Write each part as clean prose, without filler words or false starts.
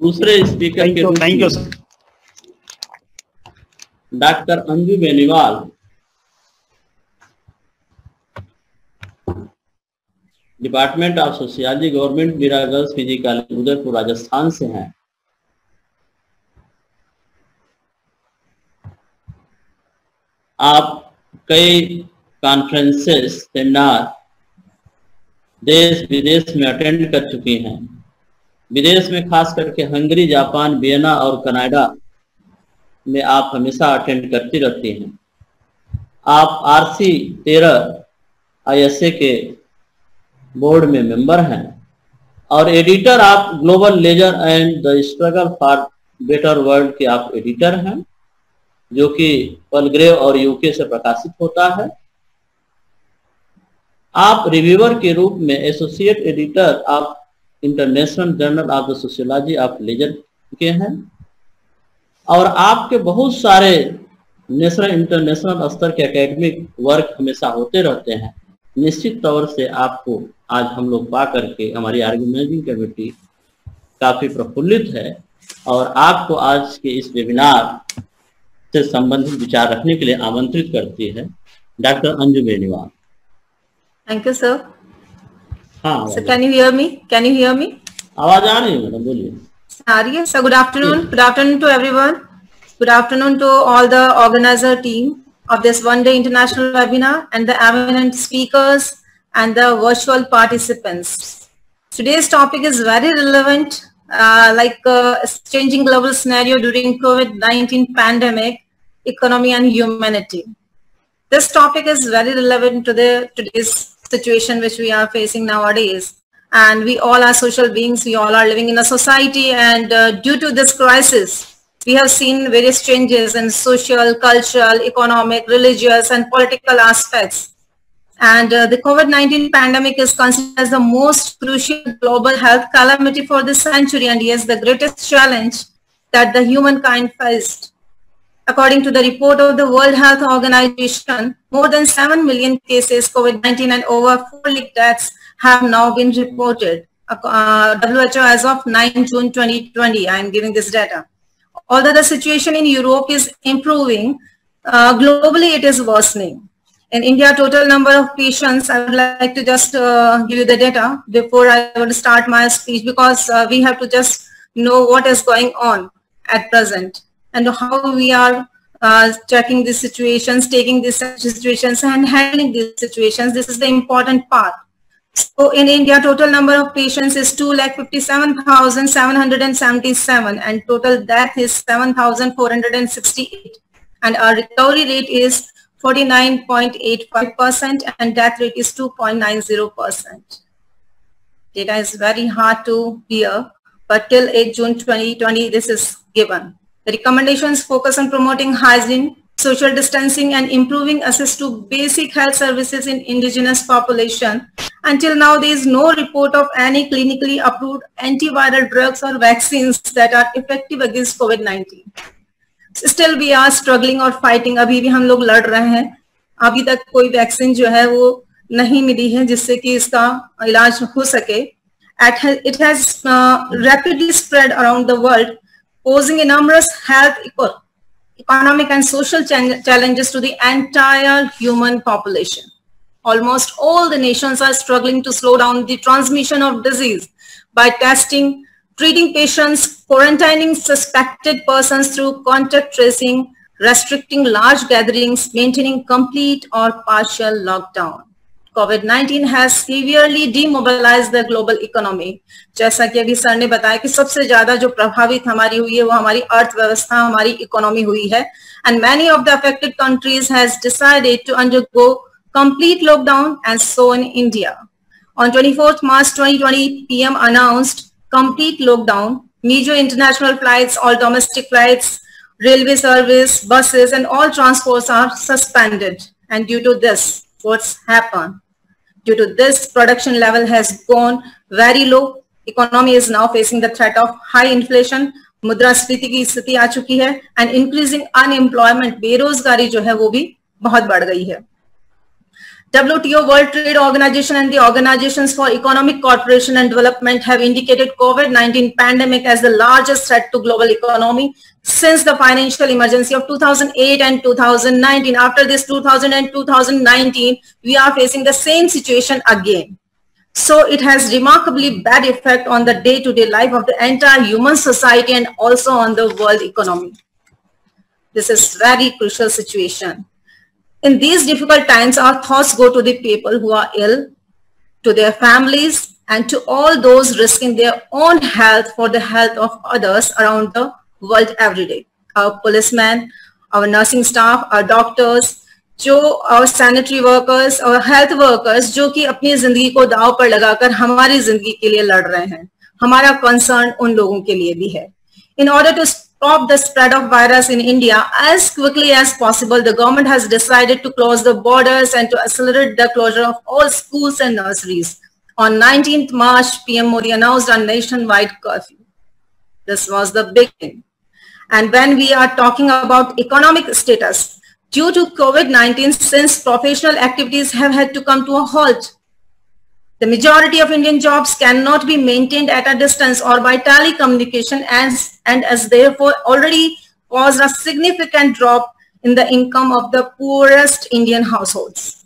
दूसरे स्पीकर के thank you sir. Doctor Anju Beniwal, department of sociology, government Meera girls PG college Udaipur Rajasthan से हैं। आप कई कॉन्फ्रेंसेस, सेमिनार देश विदेश में अटेंड कर चुकी हैं। विदेश में खास करके हंगरी, जापान, वियना और कनाडा में आप हमेशा अटेंड करती रहती हैं। आप RC 13 ISA के बोर्ड में मेंबर हैं और एडिटर आप global leisure and the struggle for better world के आप एडिटर हैं, जो कि पलग्रेव और UK से प्रकाशित होता है। आप रिव्यूअर के रूप में एसोसिएट एडिटर आप international journal of the sociology of leisure के हैं और आपके बहुत सारे नेशनल इंटरनेशनल स्तर के एकेडमिक वर्क हमेशा होते रहते हैं। निश्चित तौर से आपको आज हम लोग पा करके हमारी ऑर्गेनाइजिंग कमेटी काफी प्रफुल्लित है और आपको आज के इस वेबिनार से संबंधित विचार रखने के लिए आमंत्रित करती है doctor Anju Beniwal. Thank you sir. हाँ sir, can you hear me? Can you hear me? आवाज आ रही है मैडम, बोलिए। आ रही है sir. Good afternoon to everyone. Good afternoon to all the organizer team of this one-day international webinar and the eminent speakers and the virtual participants. Today's topic is very relevant, changing global scenario during COVID-19 pandemic, economy and humanity. This topic is very relevant to today's situation which we are facing nowadays. And we all are social beings, we all are living in a society, and due to this crisis, we have seen various changes in social, cultural, economic, religious, and political aspects. And the COVID-19 pandemic is considered as the most crucial global health calamity for this century, and yes, the greatest challenge that the humankind faced. According to the report of the World Health Organization, more than 7 million cases COVID-19 and over 4 lakh deaths have now been reported. WHO as of 9 June 2020, I am giving this data. Although the situation in Europe is improving, globally it is worsening. In India, total number of patients, I would like to just give you the data before I would start my speech, because we have to just know what is going on at present and how we are checking these situations, taking these situations and handling these situations. This is the important part. So in India, total number of patients is 2,57,777 and total death is 7,468 and our recovery rate is 49.85% and death rate is 2.90%. Data is very hard to hear, but till 8 June 2020, this is given. The recommendations focus on promoting hygiene, social distancing and improving access to basic health services in indigenous population. Until now, there is no report of any clinically approved antiviral drugs or vaccines that are effective against COVID-19. Still we are struggling or fighting. अभी भी हम लोग लड़ रहे हैं. अभी तक कोई वैक्सीन जो है वो नहीं मिली है जिससे कि इसका इलाज हो सके. It has rapidly spread around the world, posing enormous health, economic and social challenges to the entire human population. Almost all the nations are struggling to slow down the transmission of disease by testing, treating patients, quarantining suspected persons through contact tracing, restricting large gatherings, maintaining complete or partial lockdown. COVID-19 has severely demobilized the global economy. जैसा कि अभी sir ने बताया कि सबसे ज्यादा जो प्रभावित हमारी हुई है वो हमारी अर्थव्यवस्था, हमारी इकोनॉमी हुई है. And many of the affected countries has decided to undergo complete lockdown, and so in India. On 24th March 2020, PM announced complete lockdown. Major international flights, all domestic flights, railway service, buses, and all transports are suspended. And due to this, what's happened? Due to this, production level has gone very low. Economy is now facing the threat of high inflation. मुद्रास्फीति की स्थिति आ चुकी है, and increasing unemployment, बेरोजगारी जो है वो भी बहुत बढ़ गई है. WTO, World Trade Organization, and the Organizations for Economic Cooperation and Development have indicated COVID-19 pandemic as the largest threat to global economy since the financial emergency of 2008 and 2019. After this 2000 and 2019, we are facing the same situation again. So it has remarkably bad effect on the day-to-day life of the entire human society and also on the world economy. This is very crucial situation. In these difficult times, our thoughts go to the people who are ill, to their families, and to all those risking their own health for the health of others around the world every day. Our policemen, our nursing staff, our doctors, our sanitary workers, our health workers, जो कि अपनी जिंदगी को दांव पर लगाकर हमारी जिंदगी के लिए लड़ रहे हैं. हमारा concern उन लोगों के लिए भी है. In order to stop the spread of virus in India as quickly as possible, the government has decided to close the borders and to accelerate the closure of all schools and nurseries. On 19th March, PM Modi announced a nationwide curfew. This was the beginning. And when we are talking about economic status, due to COVID-19, since professional activities have had to come to a halt, the majority of Indian jobs cannot be maintained at a distance or by telecommunication and as therefore already caused a significant drop in the income of the poorest Indian households.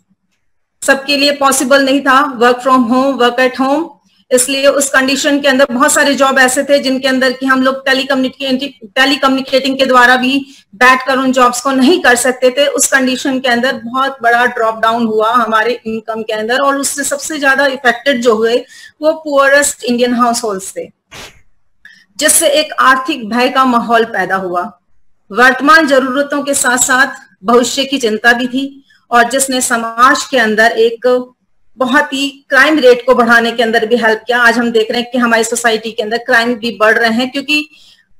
सबके लिए possible नहीं था work from home, work at home. इसलिए उस condition के अंदर बहुत सारे जॉब ऐसे थे जिनके अंदर कि हम लोग टेलीकम्युनिकेटिंग के द्वारा भी बैठकर उन जॉब्स को नहीं कर सकते थे. उस कंडीशन के अंदर बहुत बड़ा ड्रॉप डाउन हुआ हमारे इनकम के अंदर और उससे सबसे ज्यादा इफेक्टेड जो हुए वो पुअरेस्ट इंडियन हाउस होल्ड्स थे, जिससे एक आर्थिक भय का माहौल पैदा हुआ. वर्तमान जरूरतों के साथ साथ भविष्य की चिंता भी थी और जिसने समाज के अंदर एक बहुत ही क्राइम रेट को बढ़ाने के अंदर भी हेल्प किया. आज हम देख रहे हैं कि हमारी सोसाइटी के अंदर क्राइम भी बढ़ रहे हैं क्योंकि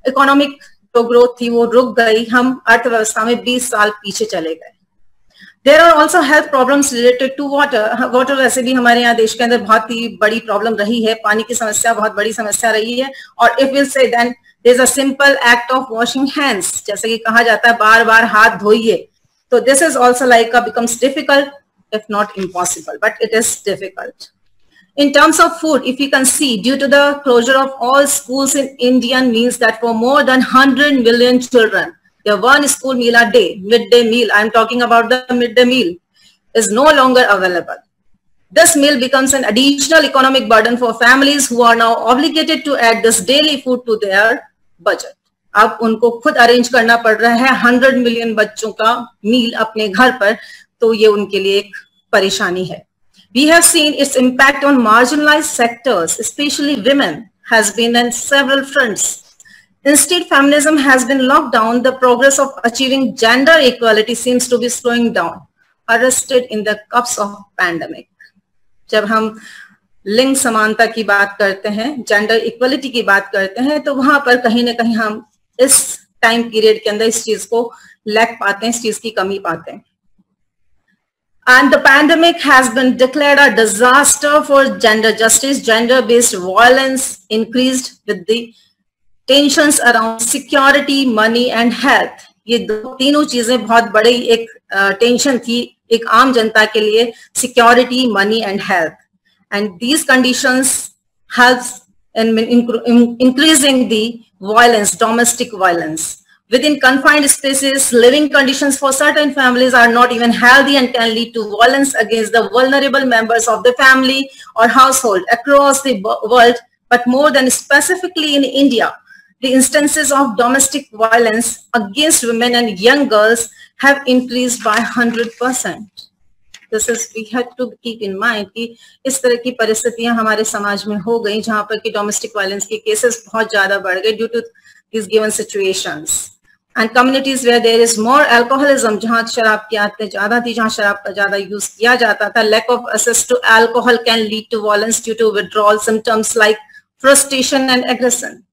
इकोनॉमिक जो ग्रोथ थी वो रुक गई. हम अर्थव्यवस्था में 20 साल पीछे चले गए. There are also health problems related to water. Water वैसे भी हमारे यहाँ देश के अंदर बहुत ही बड़ी प्रॉब्लम रही है. पानी की समस्या बहुत बड़ी समस्या रही है. और if will say then there is a simple act of washing hands, जैसे कि कहा जाता है बार बार हाथ धोइए. तो this is also like becomes difficult if not impossible, but it is difficult. In terms of food, if you can see, due to the closure of all schools in India means that for more than 100 million children, their one school meal a day, midday meal, I am talking about the midday meal, is no longer available. This meal becomes an additional economic burden for families who are now obligated to add this daily food to their budget. अब उनको खुद arrange करना पड़ रहा है 100 million बच्चों का मील अपने घर पर, तो ये उनके लिए एक परेशानी है. We have seen its impact on marginalized sectors, especially women, has been on several fronts. Instead, feminism has been locked down. The progress of achieving gender equality seems to be slowing down, arrested in the cups of pandemic. जब हम लिंग समानता की बात करते हैं, gender equality की बात करते हैं, तो वहां पर कहीं ना कहीं हम इस टाइम पीरियड के अंदर इस चीज को लैक पाते हैं, इस चीज की कमी पाते हैं. And the pandemic has been declared a disaster for gender justice. Gender-based violence increased with the tensions around security, money and health. ये तीनों चीजें बहुत बड़ी एक टेंशन थी एक आम जनता के लिए, security, money and health. And these conditions helps in increasing the violence, domestic violence. Within confined spaces, living conditions for certain families are not even healthy and can lead to violence against the vulnerable members of the family or household across the world, but more than specifically in India. The instances of domestic violence against women and young girls have increased by 100%. This is, we have to keep in mind कि इस तरह की परिस्थितियां हमारे समाज में हो गई जहां पर कि डोमेस्टिक वायलेंस के केसेस बहुत ज्यादा बढ़ गए due to these given situations. And communities where there is more alcoholism, जहाँ शराब की आदतें ज्यादा थी, जहाँ शराब का ज्यादा यूज किया जाता था, lack of access to alcohol can lead to violence due to withdrawal symptoms like frustration and aggression.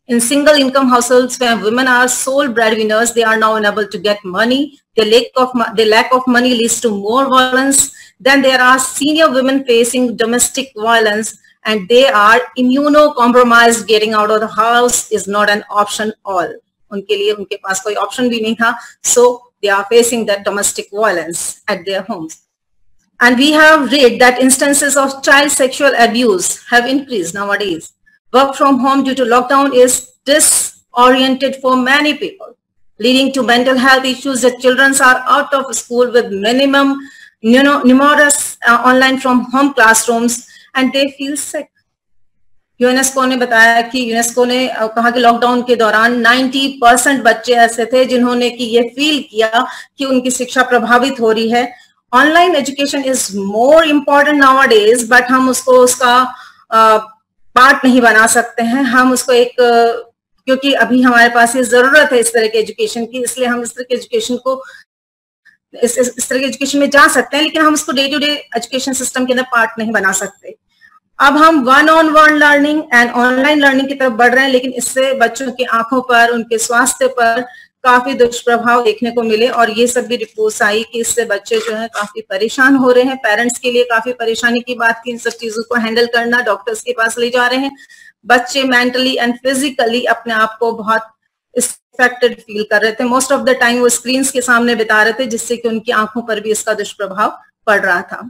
In single income households where women are sole breadwinners, they are now unable to get money. The lack of money leads to more violence. Then there are senior women facing domestic violence and they are immunocompromised. Getting out of the house is not an option all. उनके लिए उनके पास कोई option भी नहीं था, so they are facing that domestic violence at their homes. And we have read that instances of child sexual abuse have increased nowadays. Work from home due to lockdown is disoriented for many people, leading to mental health issues. The children are out of school with minimum, numerous online from home classrooms, and they feel sick. UNESCO ने बताया कि UNESCO ने कहा कि lockdown के दौरान 90% बच्चे ऐसे थे जिन्होंने कि ये फील किया कि उनकी शिक्षा प्रभावित हो रही है. Online education is more important nowadays, but हम उसको उसका पार्ट नहीं बना सकते हैं. हम उसको एक क्योंकि अभी हमारे पास ये जरूरत है इस तरह के एजुकेशन की, इसलिए हम इस तरह के एजुकेशन को इस तरह के एजुकेशन में जा सकते हैं, लेकिन हम उसको day to day education system के अंदर पार्ट नहीं बना सकते. अब हम one on one learning and online learning की तरफ बढ़ रहे हैं, लेकिन इससे बच्चों की आंखों पर, उनके स्वास्थ्य पर काफी दुष्प्रभाव देखने को मिले. और ये सब भी रिपोर्ट्स आई कि इससे बच्चे जो है काफी परेशान हो रहे हैं. पेरेंट्स के लिए काफी परेशानी की बात की इन सब चीजों को हैंडल करना. डॉक्टर्स के पास ले जा रहे हैं. बच्चे मेंटली एंड फिजिकली अपने आप को बहुत इफेक्टेड फील कर रहे थे. मोस्ट ऑफ द टाइम वो स्क्रीन के सामने बिता रहे थे, जिससे कि उनकी आंखों पर भी इसका दुष्प्रभाव पड़ रहा था.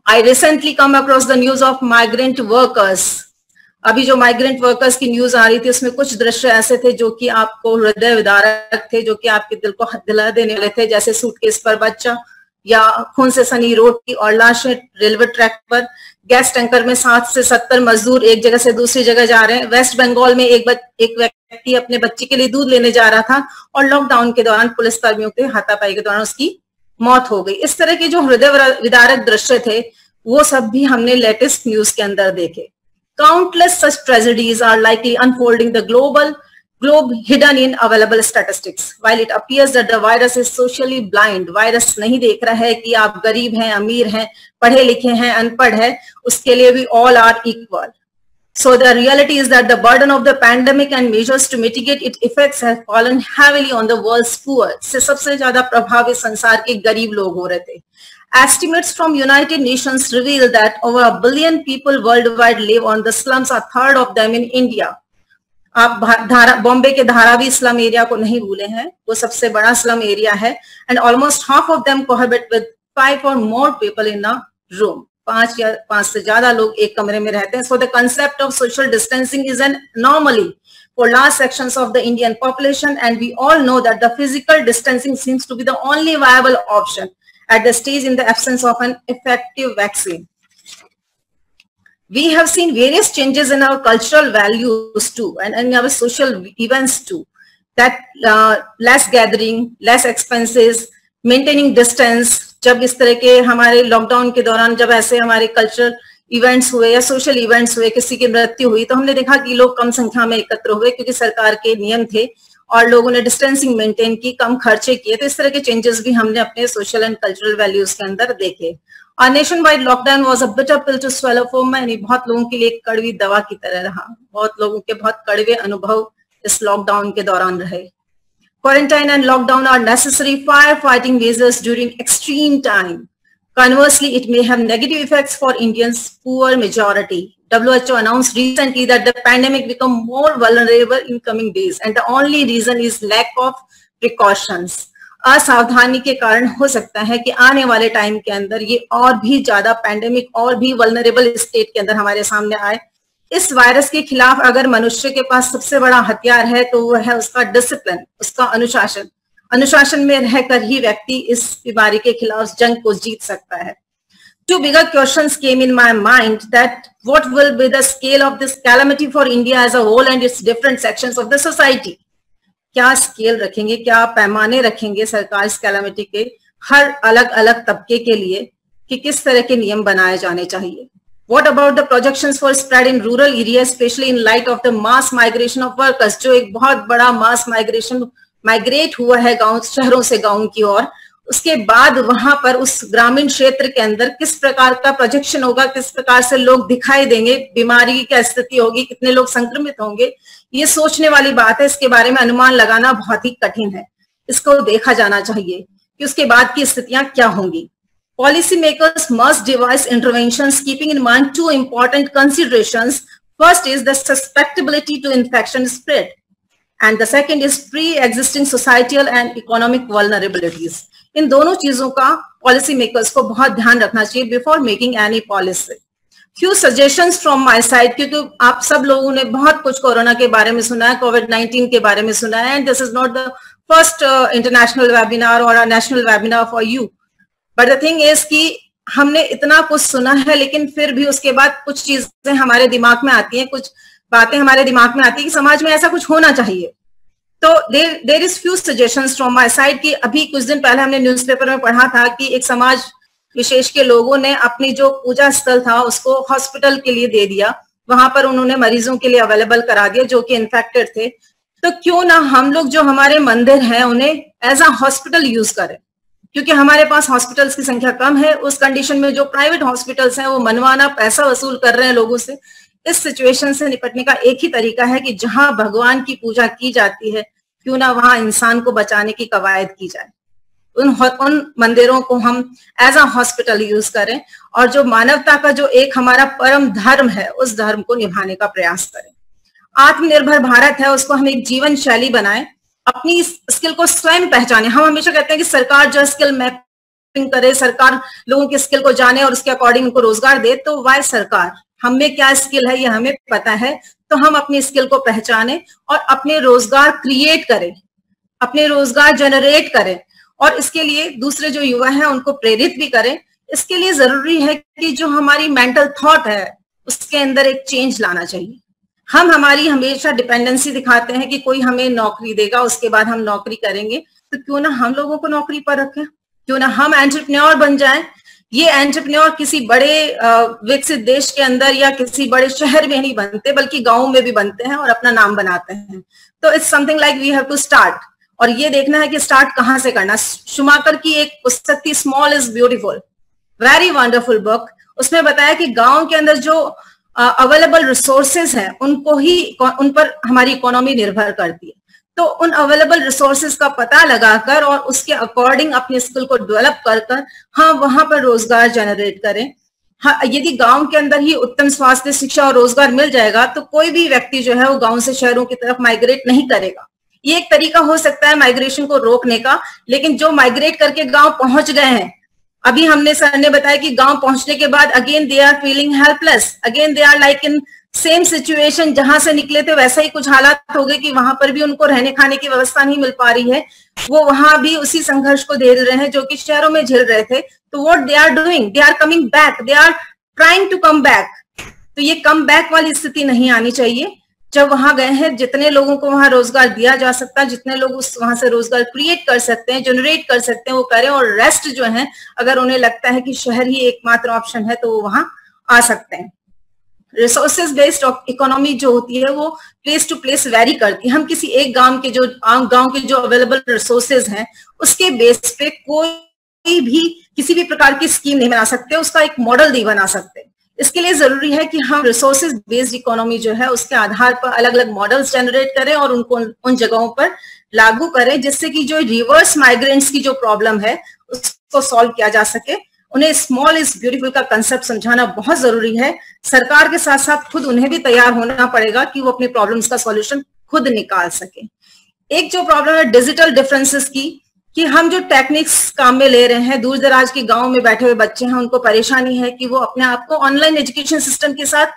I recently come across the news of migrant workers. अभी जो माइग्रेंट वर्कर्स की न्यूज आ रही थी उसमें कुछ दृश्य ऐसे थे जो कि आपको हृदय विदारक थे, जो कि आपके दिल को दिला देने वाले थे, जैसे सूटकेस पर बच्चा या खून से सनी रोटी और लाशें रेलवे ट्रैक पर. गैस टैंकर में 60 से 70 मजदूर एक जगह से दूसरी जगह जा रहे हैं. वेस्ट बंगाल में एक व्यक्ति अपने बच्चे के लिए दूध लेने जा रहा था और लॉकडाउन के दौरान पुलिस कर्मियों के हाथापाई के दौरान उसकी मौत हो गई. इस तरह के जो हृदय विदारक दृश्य थे वो सब भी हमने लेटेस्ट न्यूज के अंदर देखे. Countless such tragedies are likely unfolding the globe hidden in available statistics. While it appears that the virus is socially blind, virus नहीं देख रहा है कि आप गरीब हैं, अमीर हैं, पढ़े लिखे हैं, अनपढ़ हैं, उसके लिए भी all are equal. So the reality is that the burden of the pandemic and measures to mitigate its effects have fallen heavily on the world's poor. से सबसे ज्यादा प्रभावित संसार के गरीब लोग हो रहे थे. Estimates from United Nations reveal that over 1 billion people worldwide live on the slums, a third of them in India. आप बॉम्बे के धारावी स्लम एरिया को नहीं भूले हैं, वो सबसे बड़ा स्लम एरिया है. And almost half of them cohabit with 5 or more people in a room. 5 या 5 से ज्यादा लोग एक कमरे में रहते हैं. So the concept of social distancing is an anomaly for large sections of the Indian population, and we all know that the physical distancing seems to be the only viable option at the stage in the absence of an effective vaccine. We have seen various changes in our cultural values too, and in our social events too. That less gathering, less expenses, maintaining distance. जब इस तरह के हमारे lockdown के दौरान जब ऐसे हमारे कल्चरल इवेंट्स हुए या सोशल इवेंट्स हुए, किसी की मृत्यु हुई, तो हमने देखा कि लोग कम संख्या में एकत्र हुए क्योंकि सरकार के नियम थे और लोगों ने डिस्टेंसिंग मेंटेन की, कम खर्चे किए. तो इस तरह के चेंजेस भी हमने अपने सोशल एंड कल्चरल वैल्यूज के अंदर देखे. और nationwide lockdown was a bitter pill to swallow for many. बहुत लोगों के लिए एक कड़वी दवा की तरह रहा. बहुत लोगों के बहुत कड़वे अनुभव इस लॉकडाउन के दौरान रहे. Quarantine and lockdown are necessary fire fighting measures during extreme time. Conversely, it may have negative effects for Indians' poor majority. WHO announced recently that the pandemic become more vulnerable in coming days, and the only reason is lack of precautions. असावधानी के कारण हो सकता है कि आने वाले time के अंदर ये और भी ज्यादा पैंडेमिक और भी वल्नरेबल स्टेट के अंदर हमारे सामने आए. इस वायरस के खिलाफ अगर मनुष्य के पास सबसे बड़ा हथियार है तो वो है उसका डिसिप्लिन, उसका अनुशासन. अनुशासन में रहकर ही व्यक्ति इस बीमारी के खिलाफ जंग को जीत सकता है. Two bigger questions came in my mind, that what will be the scale of this calamity for India as a whole and its different sections of the society. क्या स्केल रखेंगे, क्या पैमाने रखेंगे सरकार इस कैलामिटी के हर अलग अलग तबके के लिए कि किस तरह के नियम बनाए जाने चाहिए. What about the projections for spread in rural areas, especially in light of the mass migration of workers, जो एक बहुत बड़ा mass migration माइग्रेट हुआ है गांव शहरों से गांव की ओर. उसके बाद वहां पर उस ग्रामीण क्षेत्र के अंदर किस प्रकार का प्रोजेक्शन होगा, किस प्रकार से लोग दिखाई देंगे, बीमारी की क्या स्थिति होगी, कितने लोग संक्रमित होंगे, ये सोचने वाली बात है. इसके बारे में अनुमान लगाना बहुत ही कठिन है. इसको देखा जाना चाहिए कि उसके बाद की स्थितियां क्या होंगी. Policy makers must devise interventions keeping in mind two important considerations. First is the susceptibility to infection spread. And the second is pre existing societal and economic vulnerabilities. इन दोनों चीजों का पॉलिसी मेकर्स को बहुत ध्यान रखना चाहिए before making any policy. Few suggestions from my side, क्योंकि आप सब लोगों ने बहुत कुछ कोरोना के बारे में सुना है, कोविड-19 के बारे में सुना है, and this is not the first international webinar और national webinar for you, but the thing is कि हमने इतना कुछ सुना है, लेकिन फिर भी उसके बाद कुछ चीजें हमारे दिमाग में आती हैं, कुछ बातें हमारे दिमाग में आती है कि समाज में ऐसा कुछ होना चाहिए। तो there is few suggestions from my side कि अभी कुछ दिन पहले हमने न्यूज़पेपर में पढ़ा था कि एक समाज विशेष के लोगों ने अपनी जो पूजा स्थल था उसको हॉस्पिटल के लिए दे दिया, वहां पर उन्होंने मरीजों के लिए अवेलेबल करा दिया जो कि इन्फेक्टेड थे। तो क्यों ना हम लोग जो हमारे मंदिर हैं उन्हें एज अ हॉस्पिटल यूज करें, क्योंकि हमारे पास हॉस्पिटल्स की संख्या कम है। उस कंडीशन में जो प्राइवेट हॉस्पिटल्स हैं वो मनमाना पैसा वसूल कर रहे हैं लोगों से। इस सिचुएशन से निपटने का एक ही तरीका है कि जहां भगवान की पूजा की जाती है क्यों ना वहां इंसान को बचाने की कवायद की जाए, उन मंदिरों को हम एज अ हॉस्पिटल यूज करें और जो मानवता का जो एक हमारा परम धर्म है उस धर्म को निभाने का प्रयास करें। आत्मनिर्भर भारत है, उसको हम एक जीवन शैली बनाएं, अपनी स्किल को स्वयं पहचाने। हम हमेशा कहते हैं कि सरकार जो स्किल मैपिंग करे, सरकार लोगों की स्किल को जाने और उसके अकॉर्डिंग उनको रोजगार दे, तो वाई सरकार, हम में क्या स्किल है ये हमें पता है, तो हम अपनी स्किल को पहचाने और अपने रोजगार क्रिएट करें, अपने रोजगार जनरेट करें और इसके लिए दूसरे जो युवा हैं उनको प्रेरित भी करें। इसके लिए जरूरी है कि जो हमारी मेंटल थॉट है उसके अंदर एक चेंज लाना चाहिए। हम हमारी हमेशा डिपेंडेंसी दिखाते हैं कि कोई हमें नौकरी देगा उसके बाद हम नौकरी करेंगे, तो क्यों ना हम लोगों को नौकरी पर रखें, क्यों ना हम एंटरप्रेन्योर बन जाएं। ये एंटरप्रेन्योर किसी बड़े विकसित देश के अंदर या किसी बड़े शहर में नहीं बनते बल्कि गांवों में भी बनते हैं और अपना नाम बनाते हैं। तो it's something like we have to start, और ये देखना है कि स्टार्ट कहां से करना। शुमाकर की एक पुस्तक थी small is beautiful, very wonderful book. उसमें बताया कि गांव के अंदर जो अवेलेबल रिसोर्सेज हैं उन पर हमारी इकोनॉमी निर्भर करती है। तो उन अवेलेबल रिसोर्सेज का पता लगाकर और उसके अकॉर्डिंग अपनी स्किल को डेवलप कर हाँ वहां पर रोजगार जनरेट करें। हाँ, यदि गांव के अंदर ही उत्तम स्वास्थ्य, शिक्षा और रोजगार मिल जाएगा तो कोई भी व्यक्ति जो है वो गांव से शहरों की तरफ माइग्रेट नहीं करेगा। ये एक तरीका हो सकता है माइग्रेशन को रोकने का, लेकिन जो माइग्रेट करके गांव पहुंच गए हैं, अभी हमने सर ने बताया कि गांव पहुंचने के बाद again they are feeling helpless, again they are like in same situation, जहां से निकले थे वैसा ही कुछ हालात हो गए कि वहां पर भी उनको रहने खाने की व्यवस्था नहीं मिल पा रही है। वो वहां भी उसी संघर्ष को झेल रहे हैं जो कि शहरों में झेल रहे थे। तो what they are doing, they are coming back, they are trying to come back. तो ये कम बैक वाली स्थिति नहीं आनी चाहिए। जब वहां गए हैं, जितने लोगों को वहां रोजगार दिया जा सकता है, जितने लोग उस वहां से रोजगार क्रिएट कर सकते हैं, जनरेट कर सकते हैं, वो करें। और रेस्ट जो है, अगर उन्हें लगता है कि शहर ही एकमात्र ऑप्शन है तो वो वहां आ सकते हैं। रिसोर्सेज बेस्ड इकोनॉमी जो होती है वो प्लेस टू प्लेस वेरी करती है। हम किसी एक गांव के जो अवेलेबल रिसोर्सेज हैं उसके बेस पे कोई भी किसी भी प्रकार की स्कीम नहीं बना सकते, उसका एक मॉडल नहीं बना सकते। इसके लिए जरूरी है कि हम रिसोर्सेज बेस्ड इकोनॉमी जो है उसके आधार पर अलग अलग मॉडल्स जनरेट करें और उनको उन जगहों पर लागू करें, जिससे कि जो रिवर्स माइग्रेंट्स की जो प्रॉब्लम है उसको सॉल्व किया जा सके। उन्हें स्मॉल इज ब्यूटीफुल का कंसेप्ट समझाना बहुत जरूरी है। सरकार के साथ साथ खुद उन्हें भी तैयार होना पड़ेगा कि वो अपनी प्रॉब्लम्स का सॉल्यूशन खुद निकाल सके। एक जो प्रॉब्लम है डिजिटल डिफरेंसेस की, कि हम जो टेक्निक्स काम में ले रहे हैं, दूर दराज के गांव में बैठे हुए बच्चे हैं, उनको परेशानी है कि वो अपने आप को ऑनलाइन एजुकेशन सिस्टम के साथ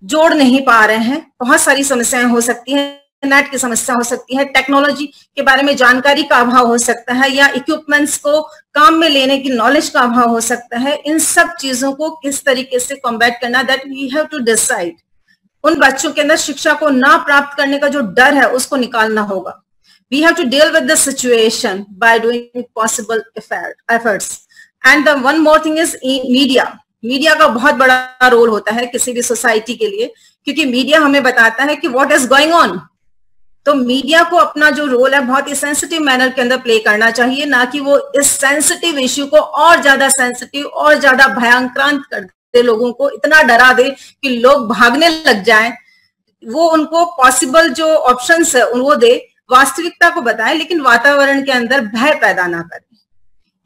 जोड़ नहीं पा रहे हैं। बहुत सारी समस्याएं हो सकती हैं, नेट की समस्या हो सकती है, टेक्नोलॉजी के बारे में जानकारी का अभाव हो सकता है, या इक्विपमेंट्स को काम में लेने की नॉलेज का अभाव हो सकता है। इन सब चीजों को किस तरीके से कॉम्बैट करना, that we have to decide. उन बच्चों के अंदर शिक्षा को ना प्राप्त करने का जो डर है उसको निकालना होगा। We have to deal with the situation by doing possible efforts. And the one more thing is media. Media का बहुत बड़ा रोल होता है किसी भी सोसाइटी के लिए, क्योंकि मीडिया हमें बताता है कि what is going on. तो मीडिया को अपना जो रोल है बहुत ही सेंसिटिव मैनर के अंदर प्ले करना चाहिए, ना कि वो इस सेंसिटिव इश्यू को और ज्यादा सेंसिटिव और ज्यादा भयांक्रांत कर दे, लोगों को इतना डरा दे कि लोग भागने लग जाएं। वो उनको पॉसिबल जो ऑप्शंस है वो दे, वास्तविकता को बताएं, लेकिन वातावरण के अंदर भय पैदा ना करें।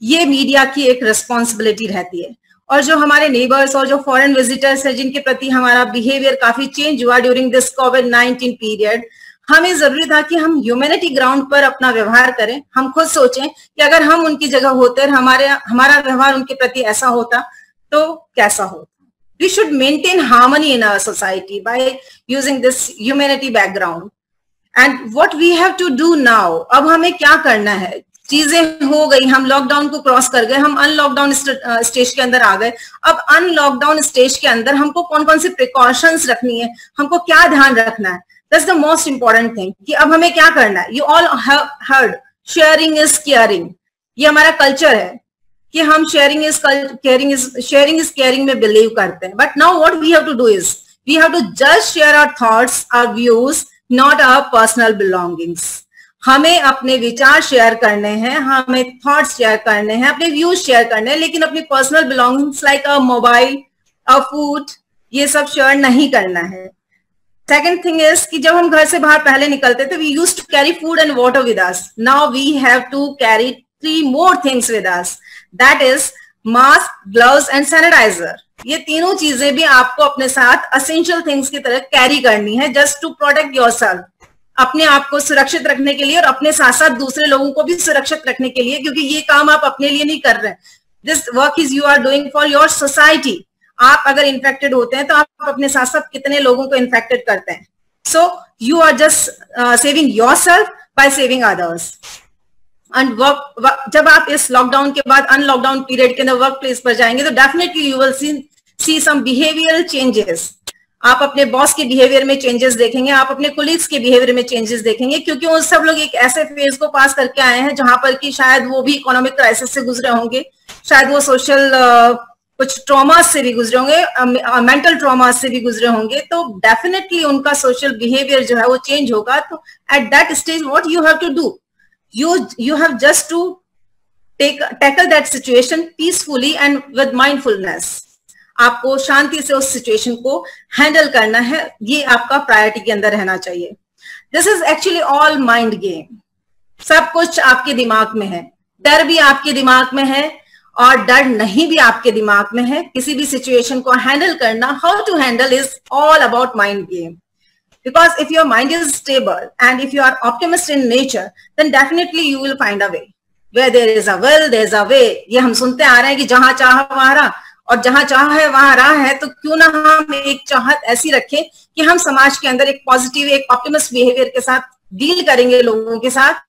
ये मीडिया की एक रिस्पॉन्सिबिलिटी रहती है। और जो हमारे नेबर्स और जो फॉरेन विजिटर्स हैं जिनके प्रति हमारा बिहेवियर काफी चेंज हुआ ड्यूरिंग दिस कोविड-19 पीरियड, हमें जरूरी था कि हम ह्यूमैनिटी ग्राउंड पर अपना व्यवहार करें। हम खुद सोचें कि अगर हम उनकी जगह होते और हमारा व्यवहार उनके प्रति ऐसा होता तो कैसा होता। We should maintain harmony in our society by using this humanity background. And what we have to do now, अब हमें क्या करना है? चीजें हो गई, हम लॉकडाउन को क्रॉस कर गए, हम अनलॉकडाउन स्टेज के अंदर आ गए। अब अनलॉकडाउन स्टेज के अंदर हमको कौन कौन सी प्रिकॉशंस रखनी है, हमको क्या ध्यान रखना है, that's the most important thing कि अब हमें क्या करना है। You all heard sharing is caring, ये हमारा कल्चर है कि हम शेयरिंग इज केयरिंग में बिलीव करते हैं। But now what we have to do is we have to just share our thoughts, our views, not our personal belongings. हमें अपने विचार शेयर करने हैं, हमें थॉट्स शेयर करने हैं, अपने व्यूज शेयर करने हैं, लेकिन अपनी पर्सनल बिलोंगिंग्स लाइक अ मोबाइल, अ फूड, ये सब शेयर नहीं करना है। सेकेंड थिंग इज कि जब हम घर से बाहर पहले निकलते थे, we used to carry food and water with us. Now we have to carry 3 more things with us, that is mask, gloves and sanitizer. ये तीनों चीजें भी आपको अपने साथ essential things की तरह कैरी करनी है, just to protect yourself, अपने आप को सुरक्षित रखने के लिए और अपने साथ साथ दूसरे लोगों को भी सुरक्षित रखने के लिए, क्योंकि ये काम आप अपने लिए नहीं कर रहे हैं। This work is you are doing for your society. आप अगर इन्फेक्टेड होते हैं तो आप अपने साथ साथ कितने लोगों को इन्फेक्टेड करते हैं। So you are just saving yourself by saving others. And जब आप इस लॉकडाउन के बाद अनलॉकडाउन पीरियड के अंदर वर्क प्लेस पर जाएंगे तो definitely you will see some behavioural changes. आप अपने बॉस के बिहेवियर में चेंजेस देखेंगे, आप अपने कोलीग्स के बिहेवियर में चेंजेस देखेंगे, क्योंकि वो सब लोग एक ऐसे फेज को पास करके आए हैं जहां पर कि शायद वो भी इकोनॉमिक क्राइसिस से गुजरे होंगे, शायद वो सोशल कुछ ट्रॉमास से भी गुजरे होंगे, मेंटल ट्रॉमास से भी गुजरे होंगे। तो डेफिनेटली उनका सोशल बिहेवियर जो है वो चेंज होगा। तो at that stage what you have to do, you have just to tackle that situation peacefully and with mindfulness. आपको शांति से उस सिचुएशन को हैंडल करना है, ये आपका प्रायोरिटी के अंदर रहना चाहिए। This is actually all mind game. सब कुछ आपके दिमाग में है, डर भी आपके दिमाग में है और डर नहीं भी आपके दिमाग में है। किसी भी सिचुएशन को हैंडल करना, how to handle is all about mind game. Because if your mind is stable and if you are optimist in nature, then definitely you will find a way. Where there is a will, there is a way. ये हम सुनते आ रहे हैं कि जहां चाह वहां रहा, और जहां चाह है वहां रहा है। तो क्यों ना हम एक चाहत ऐसी रखें कि हम समाज के अंदर एक पॉजिटिव, एक ऑप्टिमिस्ट बिहेवियर के साथ डील करेंगे लोगों के साथ,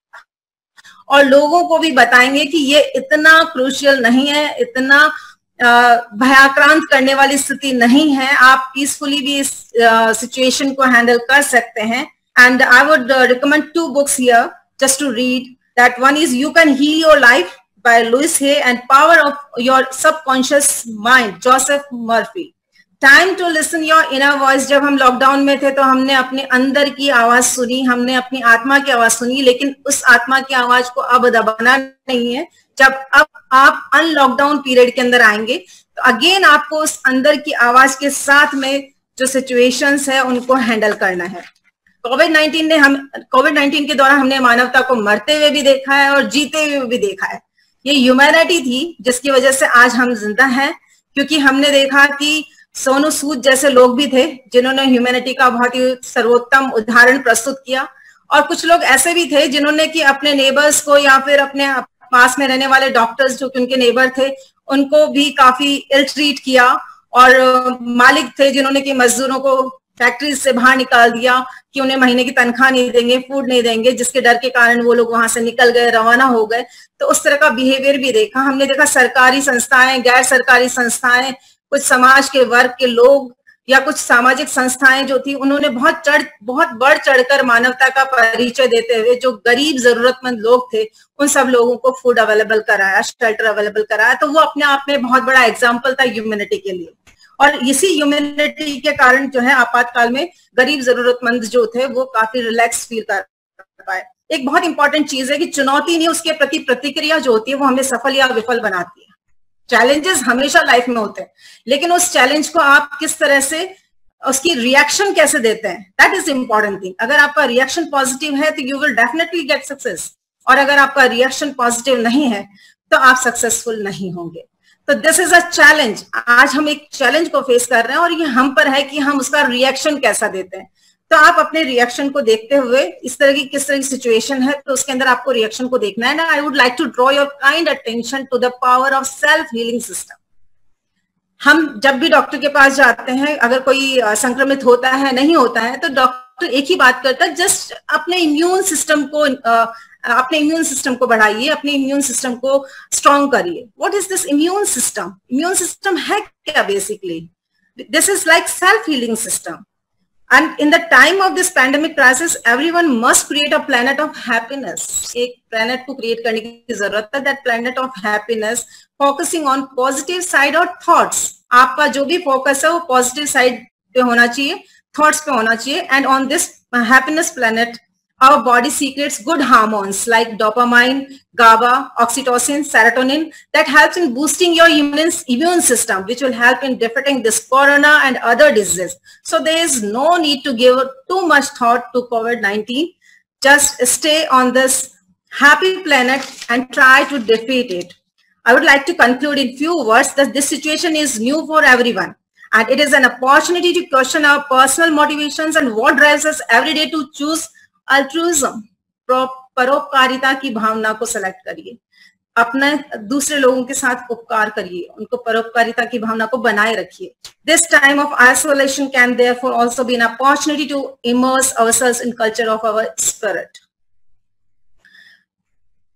और लोगों को भी बताएंगे कि ये इतना क्रूशियल नहीं है, इतना भयाक्रांत करने वाली स्थिति नहीं है, आप पीसफुली भी इस सिचुएशन को हैंडल कर सकते हैं। And I would recommend 2 books here just to read. That one is You Can Heal Your Life by Louise Hay and Power of Your Subconscious Mind, Joseph Murphy. Time to listen your inner voice. जब हम lockdown में थे तो हमने अपने अंदर की आवाज सुनी, हमने अपनी आत्मा की आवाज सुनी, लेकिन उस आत्मा की आवाज को अब दबाना नहीं है। जब अब आप अनलॉकडाउन पीरियड के अंदर आएंगे तो अगेन आपको उस अंदर की आवाज के साथ में जो सिचुएशंस है उनको हैंडल करना है। कोविड-19 के दौरान हमने मानवता को मरते हुए भी देखा है और जीते हुए भी देखा है। ये ह्यूमैनिटी थी जिसकी वजह से आज हम जिंदा हैं, क्योंकि हमने देखा कि सोनू सूद जैसे लोग भी थे जिन्होंने ह्यूमैनिटी का बहुत ही सर्वोत्तम उदाहरण प्रस्तुत किया, और कुछ लोग ऐसे भी थे जिन्होंने कि अपने नेबर्स को या फिर अपने पास में रहने वाले डॉक्टर्स जो कि उनके नेबर थे उनको भी काफी इल ट्रीट किया, और मालिक थे जिन्होंने कि मजदूरों को फैक्ट्रीज से बाहर निकाल दिया कि उन्हें महीने की तनख्वाह नहीं देंगे, फूड नहीं देंगे, जिसके डर के कारण वो लोग वहां से निकल गए, रवाना हो गए। तो उस तरह का बिहेवियर भी देखा हमने। देखा सरकारी संस्थाएं, गैर सरकारी संस्थाएं, कुछ समाज के वर्ग के लोग या कुछ सामाजिक संस्थाएं जो थी, उन्होंने बहुत बढ़ चढ़कर मानवता का परिचय देते हुए जो गरीब जरूरतमंद लोग थे उन सब लोगों को फूड अवेलेबल कराया, शेल्टर अवेलेबल कराया। तो वो अपने आप में बहुत बड़ा एग्जाम्पल था ह्यूमैनिटी के लिए। और इसी ह्यूमैनिटी के कारण जो है आपातकाल में गरीब जरूरतमंद जो थे वो काफी रिलैक्स फील कर पाए। एक बहुत इंपॉर्टेंट चीज है कि चुनौती नहीं, उसके प्रति प्रतिक्रिया जो होती है वो हमें सफल या विफल बनाती है। चैलेंजेस हमेशा लाइफ में होते हैं, लेकिन उस चैलेंज को आप किस तरह से, उसकी रिएक्शन कैसे देते हैं, दैट इज इंपॉर्टेंट थिंग। अगर आपका रिएक्शन पॉजिटिव है तो you will definitely get success, और अगर आपका रिएक्शन पॉजिटिव नहीं है तो आप सक्सेसफुल नहीं होंगे। तो दिस इज अ चैलेंज। आज हम एक चैलेंज को फेस कर रहे हैं और ये हम पर है कि हम उसका रिएक्शन कैसा देते हैं। तो आप अपने रिएक्शन को देखते हुए इस तरह की किस तरह की सिचुएशन है तो उसके अंदर आपको रिएक्शन को देखना है ना। I would like to draw your kind attention to the power of self healing system. हम जब भी डॉक्टर के पास जाते हैं, अगर कोई संक्रमित होता है नहीं होता है, तो डॉक्टर एक ही बात करता है, जस्ट अपने इम्यून सिस्टम को बढ़ाइए, अपने इम्यून सिस्टम को स्ट्रॉन्ग करिए। What is this immune system? Immune system है क्या? Basically this is like self healing system. And in the time of this pandemic crisis, everyone must create a planet of happiness. एक planet को create करने की जरूरत है, that planet of happiness, focusing on positive side और thoughts. आपका जो भी focus है वो positive side पे होना चाहिए, thoughts पे होना चाहिए. And on this happiness planet, our body secretes good hormones like dopamine, GABA, oxytocin, serotonin that helps in boosting your immune system, which will help in defeating this corona and other diseases. So there is no need to give too much thought to COVID-19. Just stay on this happy planet and try to defeat it. I would like to conclude in few words that this situation is new for everyone. And it is an opportunity to question our personal motivations and what drives us every day to choose altruism, परोपकारिता की भावना को select करिए, अपने दूसरे लोगों के साथ उपकार करिए, उनको परोपकारिता की भावना को बनाए रखिए। This time of isolation can therefore also be an opportunity to immerse ourselves in culture of our spirit.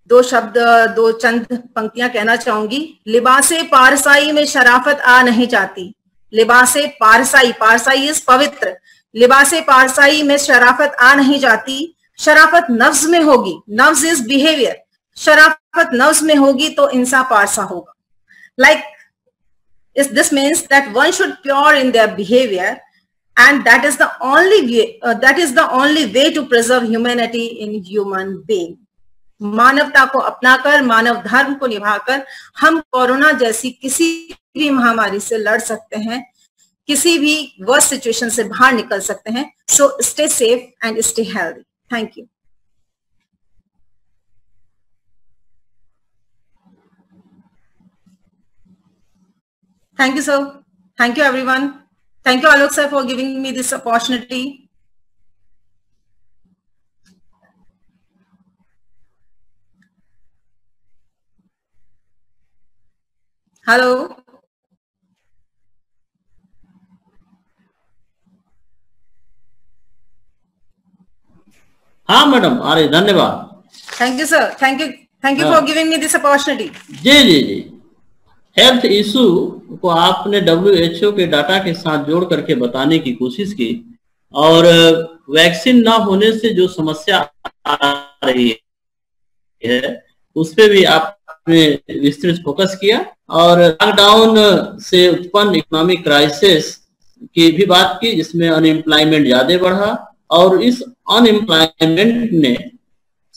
दो चंद पंक्तियां कहना चाहूंगी। लिबासे पारसाई में शराफत आ नहीं जाती। लिबासे पारसाई, पारसाई इज पवित्र। लिबासे पारसाई में शराफत आ नहीं जाती। शराफत नफ्स में होगी, नफ्स इज बिहेवियर। शराफत नफ्स में होगी तो इंसान पारसा होगा। Like this means that one should pure in their behaviour and that is the only way to preserve humanity in human being. मानवता को अपनाकर, मानव धर्म को निभाकर हम कोरोना जैसी किसी भी महामारी से लड़ सकते हैं, किसी भी वर्स्ट सिचुएशन से बाहर निकल सकते हैं। So stay safe and stay healthy. Thank you. Thank you sir. Thank you everyone. Thank you Alok sir for giving me this opportunity. Hello. हाँ मैडम, अरे धन्यवाद। Thank you sir. Thank you for giving me this opportunity. जी। Health issue को आपने WHO के data के साथ जोड़ करके बताने की कोशिश की और वैक्सीन ना होने से जो समस्या आ रही है उस पे भी आपने विस्तृत फोकस किया और लॉकडाउन से उत्पन्न इकोनॉमिक क्राइसिस की भी बात की, जिसमें अनएम्प्लॉयमेंट ज्यादा बढ़ा और इस अनएम्प्लॉयमेंट ने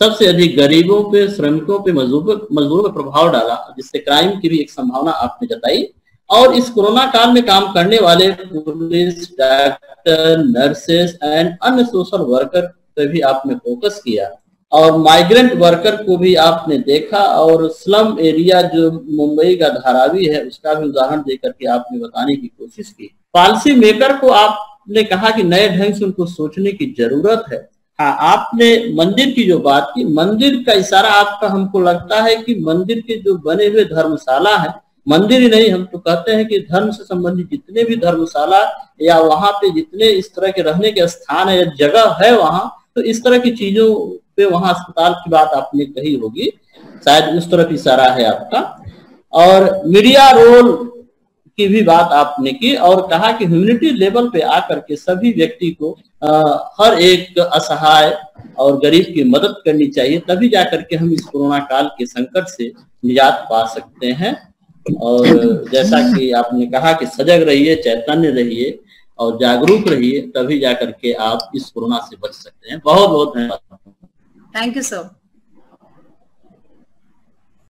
सबसे अधिक गरीबों पे, श्रमिकों पे, मजदूरों पे प्रभाव डाला, जिससे क्राइम की भी एक संभावना आपने जताई। और इस कोरोना काल में काम करने वाले पुलिस, डॉक्टर, नर्सेस एंड अन्य सोशल वर्कर पे भी आपने फोकस किया और माइग्रेंट वर्कर को भी आपने देखा और स्लम एरिया जो मुंबई का धारावी है उसका भी उदाहरण देकर के आपने बताने की कोशिश की। पॉलिसी मेकर को आपने कहा कि नए ढंग से उनको सोचने की जरूरत है। हाँ, आपने मंदिर की जो बात की, मंदिर का इशारा आपका हमको लगता है कि मंदिर के जो बने हुए धर्मशाला है, मंदिर ही नहीं हम तो कहते हैं कि धर्म से संबंधित जितने भी धर्मशाला या वहां पे जितने इस तरह के रहने के स्थान है या जगह है वहां, तो इस तरह की चीजों पे वहां अस्पताल की बात आपने कही होगी, शायद उस तरफ इशारा है आपका। और मीडिया रोल की भी बात आपने की और कहा कि ह्यूमैनिटी लेवल पे आकर के सभी व्यक्ति को हर एक असहाय और गरीब की मदद करनी चाहिए, तभी जाकर के हम इस कोरोना काल के संकट से निजात पा सकते हैं। और जैसा कि आपने कहा कि सजग रहिए, चैतन्य रहिए और जागरूक रहिए, तभी जाकर के आप इस कोरोना से बच सकते हैं। बहुत बहुत धन्यवाद। Thank you sir.